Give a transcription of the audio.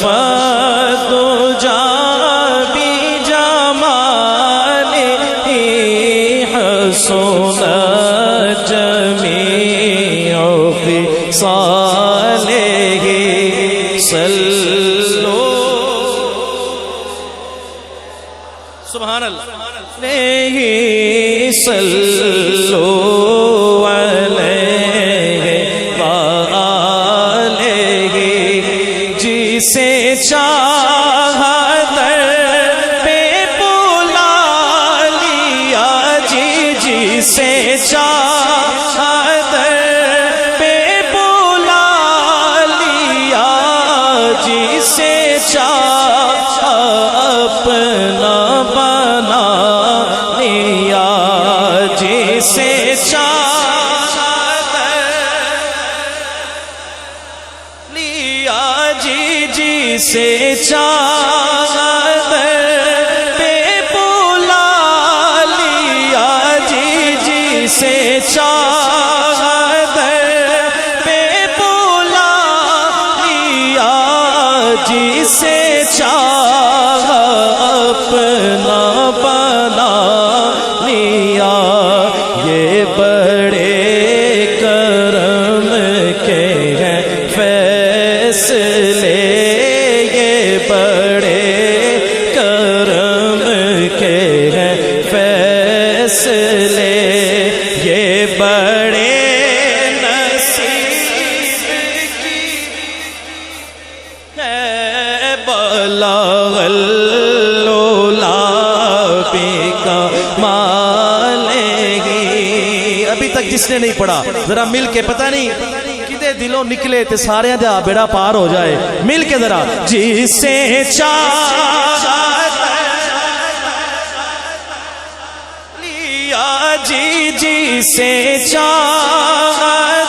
شفت جا بھی جمالہ حسنت جمیع خصالہ صلو سبحان اللہ صلو جسے چاہا در پہ بلا لیا جی جسے چاہا در پہ بلا لیا جسے چاہا اپنا بنا لیا جسے سے چادر پہ بلا لیا جی جی سے چادر پہ بلا لیا جی سے چاہ اپنا بنا لیا یہ بڑے کرم کے ہیں فیصلے بڑے کرم کے ہیں فیصلے یہ بڑے نصیب کی ہے بلاغ العلا بکمالہ۔ ابھی تک جس نے نہیں پڑھا ذرا مل کے، پتہ نہیں دلوں نکلے تے سارے دا بیڑا پار ہو جائے، مل کے ذرا جسے چاہا لیا جی جی سے چاہا